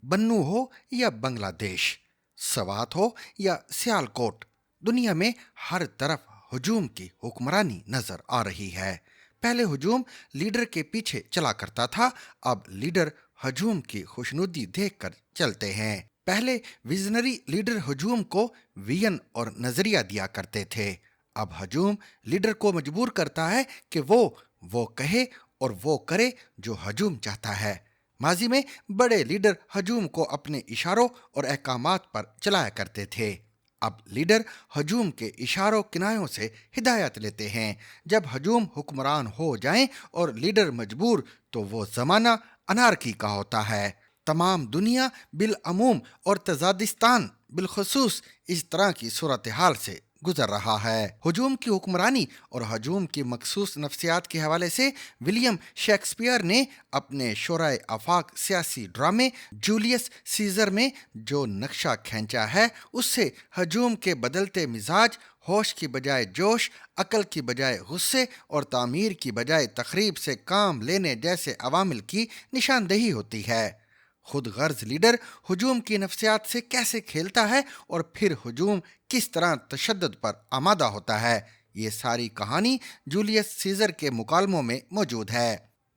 बन्नू हो या बांग्लादेश, सवात हो या सियालकोट, दुनिया में हर तरफ हजूम की हुक्मरानी नजर आ रही है। पहले हजूम लीडर के पीछे चला करता था, अब लीडर हजूम की खुशनुदी देखकर चलते हैं। पहले विजनरी लीडर हजूम को विजन और नजरिया दिया करते थे, अब हजूम लीडर को मजबूर करता है कि वो कहे और वो करे जो हजूम चाहता है। माजी में बड़े लीडर हजूम को अपने इशारों और अहकामात पर चलाया करते थे, अब लीडर हजूम के इशारों किनायों से हिदायत लेते हैं। जब हजूम हुक्मरान हो जाएं और लीडर मजबूर, तो वो जमाना अनारकी का होता है। तमाम दुनिया बिलअमूम और तजादिस्तान बिलखसूस इस तरह की सूरत हाल से गुजर रहा है। हजूम की हुक्मरानी और हजूम की मखसूस नफ्सियात के हवाले से विलियम शेक्सपियर ने अपने शोराए आफाक सियासी ड्रामे जूलियस सीजर में जो नक्शा खींचा है, उससे हजूम के बदलते मिजाज, होश की बजाय जोश, अकल की बजाय गुस्से और तामीर की बजाय तखरीब से काम लेने जैसे अवामिल की निशानदेही होती है। खुद गर्ज लीडर हजूम की नफ्सियात से कैसे खेलता है और फिर हजूम किस तरह तशद्दुद पर आमादा होता है, ये सारी कहानी जूलियस सीजर के मुकालमों में मौजूद है।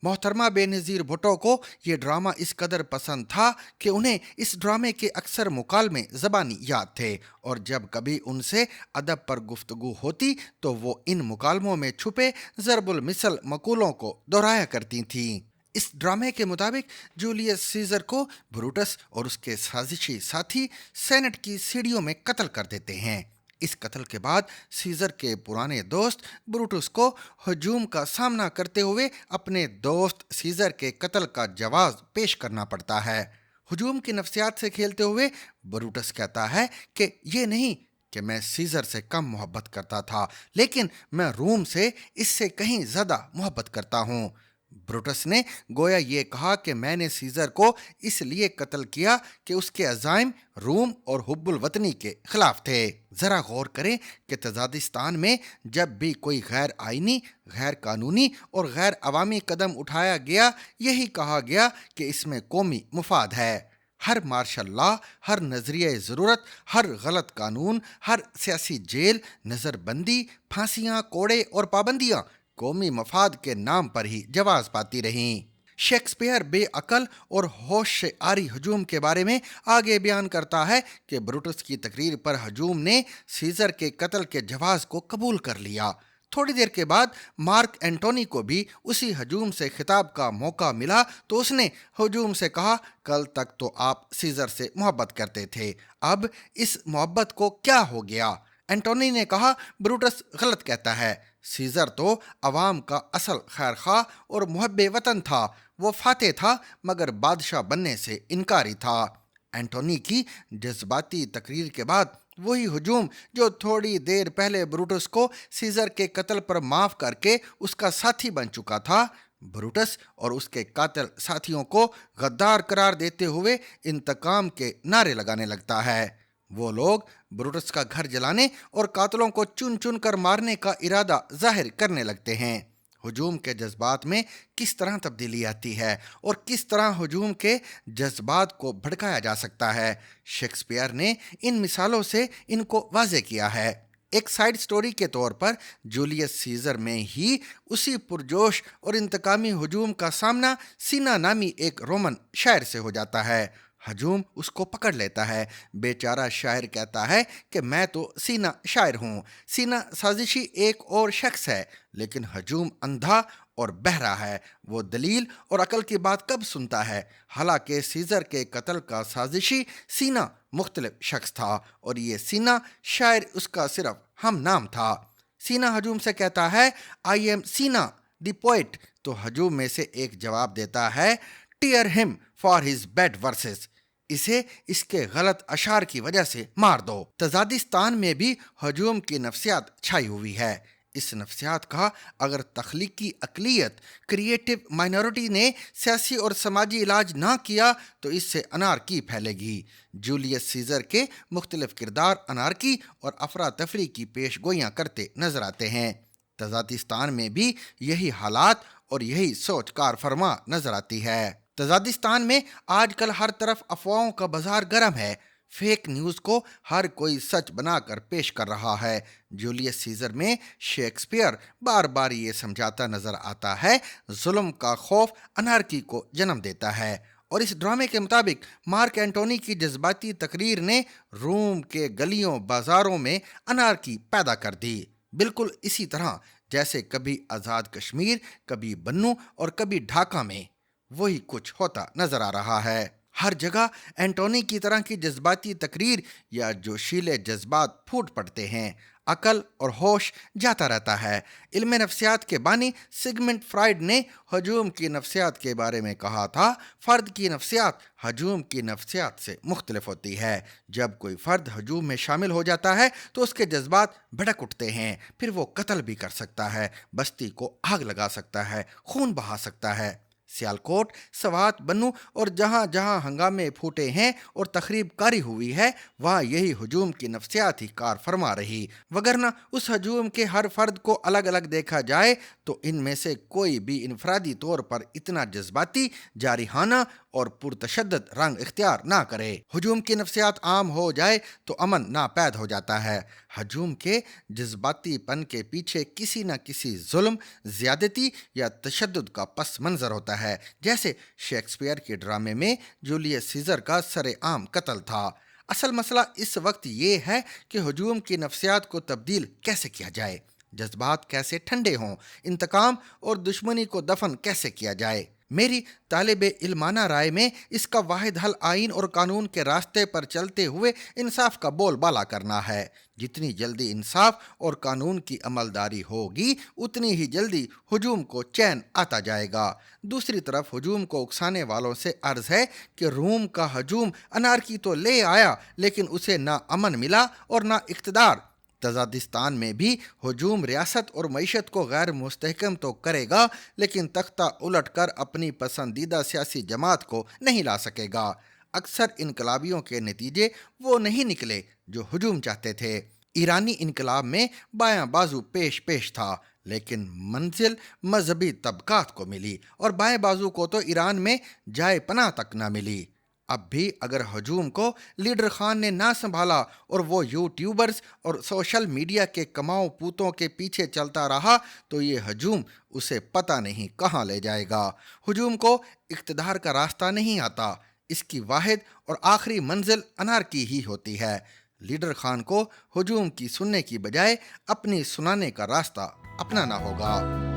मोहतरमा बेनज़ीर भुट्टो को ये ड्रामा इस कदर पसंद था कि उन्हें इस ड्रामे के अक्सर मुकालमे ज़बानी याद थे, और जब कभी उनसे अदब पर गुफ्तगू होती तो वो इन मुकालमों में छुपे ज़रबुल मिसल मकूलों को दोहराया करती थीं। इस ड्रामे के मुताबिक जूलियस सीजर को ब्रूटस और उसके साजिशी साथी सेनेट की सीढ़ियों में कत्ल कर देते हैं। इस कत्ल के बाद सीजर के पुराने दोस्त ब्रूटस को हजूम का सामना करते हुए अपने दोस्त सीजर के कत्ल का जवाब पेश करना पड़ता है। हजूम की नफ्सियात से खेलते हुए ब्रूटस कहता है कि ये नहीं कि मैं सीजर से कम मोहब्बत करता था, लेकिन मैं रोम से इससे कहीं ज़्यादा मोहब्बत करता हूँ। ब्रूटस ने गोया ये कहा कि मैंने सीजर को इसलिए कत्ल किया कि उसके अज़ाइम रूम और हुब्बुल वतनी के खिलाफ थे। ज़रा गौर करें कि तजादिस्तान में जब भी कोई गैर आइनी, गैर कानूनी और गैर अवामी कदम उठाया गया, यही कहा गया कि इसमें कौमी मुफाद है। हर मार्शल लॉ, हर नजरिए ज़रूरत, हर गलत कानून, हर सियासी जेल, नज़रबंदी, फांसियाँ, कोड़े और पाबंदियाँ कौमी मफाद के नाम पर ही जवाज पाती रहीं। शेक्सपियर बेअकल और होश से आरी हजूम के बारे में आगे बयान करता है कि ब्रूटस की तकरीर पर हजूम ने सीजर के कत्ल के जवाज को कबूल कर लिया। थोड़ी देर के बाद मार्क एंटोनी को भी उसी हजूम से खिताब का मौका मिला, तो उसने हजूम से कहा, कल तक तो आप सीजर से मोहब्बत करते थे, अब इस मोहब्बत को क्या हो गया? एंटोनी ने कहा, ब्रूटस गलत कहता है, सीजर तो अवाम का असल खैर खा और मुहब्बे वतन था, वो फाते था मगर बादशाह बनने से इनकारी था। एंटोनी की जज्बाती तकरीर के बाद वही हुजूम जो थोड़ी देर पहले ब्रूटस को सीजर के कत्ल पर माफ करके उसका साथी बन चुका था, ब्रूटस और उसके कातिल साथियों को गद्दार करार देते हुए इंतकाम के नारे लगाने लगता है। वो लोग ब्रूटस का घर जलाने और कातलों को चुन चुन कर मारने का इरादा जाहिर करने लगते हैं। हुजूम के जज्बात में किस तरह तब्दीली आती है और किस तरह हुजूम के जज्बात को भड़काया जा सकता है, शेक्सपियर ने इन मिसालों से इनको वाज़े किया है। एक साइड स्टोरी के तौर पर जूलियस सीजर में ही उसी पुरजोश और इंतकामी हुजूम का सामना सीना नामी एक रोमन शायर से हो जाता है। हजूम उसको पकड़ लेता है। बेचारा शायर कहता है कि मैं तो सीना शायर हूँ। सीना साजिशी एक और शख्स है, लेकिन हजूम अंधा और बहरा है। वो दलील और अकल की बात कब सुनता है? हालांकि सीजर के कत्ल का साजिशी सीना मुख्तलिफ शख्स था और ये सीना शायर उसका सिर्फ हम नाम था। सीना हजूम से कहता है, I am Cinna the poet. तो हजूम में से एक जवाब देता है, tear him for his bad verses. इसे इसके गलत अशार की वजह से मार दो। तजादिस्तान में भी हजूम की नफ्सियात छाई हुई है। इस नफ्सियात का अगर तख्लीकी अकलियत, क्रिएटिव माइनॉरिटी ने सियासी और समाजी इलाज ना किया तो इससे अनारकी फैलेगी। जूलियस सीजर के मुख्तलिफ किरदार अनारकी और अफरा तफरी की पेश गोइयाँ करते नजर आते हैं। तजादिस्तान में भी यही हालात और यही सोच कार फरमा नजर आती है। تزادستان میں آج کل ہر طرف افواہوں کا بازار گرم ہے۔ فیک نیوز کو ہر کوئی سچ بنا کر پیش کر رہا ہے۔ جولیس سیزر میں شیکسپیئر بار بار یہ سمجھاتا نظر آتا ہے، ظلم کا خوف انارکی کو جنم دیتا ہے۔ اور اس ڈرامے کے مطابق مارک اینٹونی کی جذباتی تقریر نے روم کے گلیوں بازاروں میں انارکی پیدا کر دی، بالکل اسی طرح جیسے کبھی آزاد کشمیر، کبھی بنوں اور کبھی ڈھاکہ میں وہی کچھ ہوتا نظر آ رہا ہے۔ ہر جگہ اینٹونی کی طرح کی جذباتی تقریر یا جوشیلے جذبات پھوٹ پڑتے ہیں، عقل اور ہوش جاتا رہتا ہے۔ علم نفسیات کے بانی سگمنڈ فرائیڈ نے ہجوم کی نفسیات کے بارے میں کہا تھا، فرد کی نفسیات ہجوم کی نفسیات سے مختلف ہوتی ہے۔ جب کوئی فرد ہجوم میں شامل ہو جاتا ہے تو اس کے جذبات بھڑک اٹھتے ہیں، پھر وہ قتل بھی کر سکتا ہے، بستی کو آگ لگا سکتا ہے، خون بہا سکتا ہے۔ سیالکوٹ، سوات، بنوں اور جہاں جہاں ہنگامے پھوٹے ہیں اور تخریب کاری ہوئی ہے، وہاں یہی ہجوم کی نفسیات ہی کار فرما رہی، وگرنہ اس ہجوم کے ہر فرد کو الگ الگ دیکھا جائے تو ان میں سے کوئی بھی انفرادی طور پر اتنا جذباتی، جارحانہ اور پرتشدد رنگ اختیار نہ کرے۔ ہجوم کی نفسیات عام ہو جائے تو امن ناپید ہو جاتا ہے۔ ہجوم کے جذباتی پن کے پیچھے کسی نہ کسی ظلم، زیادتی یا تشدد کا پس منظر ہوتا ہے، جیسے شیکسپیئر کے ڈرامے میں جولیس سیزر کا سر عام قتل تھا۔ اصل مسئلہ اس وقت یہ ہے کہ ہجوم کی نفسیات کو تبدیل کیسے کیا جائے، جذبات کیسے ٹھنڈے ہوں، انتقام اور دشمنی کو دفن کیسے کیا جائے۔ میری طالب علمانہ رائے میں اس کا واحد حل آئین اور قانون کے راستے پر چلتے ہوئے انصاف کا بول بالا کرنا ہے۔ جتنی جلدی انصاف اور قانون کی عملداری ہوگی، اتنی ہی جلدی ہجوم کو چین آتا جائے گا۔ دوسری طرف ہجوم کو اکسانے والوں سے عرض ہے کہ روم کا ہجوم انارکی تو لے آیا، لیکن اسے نہ امن ملا اور نہ اقتدار۔ تزادستان میں بھی ہجوم ریاست اور معیشت کو غیر مستحکم تو کرے گا، لیکن تختہ الٹ کر اپنی پسندیدہ سیاسی جماعت کو نہیں لا سکے گا۔ اکثر انقلابیوں کے نتیجے وہ نہیں نکلے جو ہجوم چاہتے تھے۔ ایرانی انقلاب میں بایاں بازو پیش تھا، لیکن منزل مذہبی طبقات کو ملی، اور بائیں بازو کو تو ایران میں جائے پناہ تک نہ ملی۔ اب بھی اگر ہجوم کو لیڈر خان نے نہ سنبھالا اور وہ یوٹیوبرز اور سوشل میڈیا کے کماؤ پوتوں کے پیچھے چلتا رہا تو یہ ہجوم اسے پتہ نہیں کہاں لے جائے گا۔ ہجوم کو اقتدار کا راستہ نہیں آتا، اس کی واحد اور آخری منزل انارکی ہی ہوتی ہے۔ لیڈر خان کو ہجوم کی سننے کی بجائے اپنی سنانے کا راستہ اپنانا ہوگا۔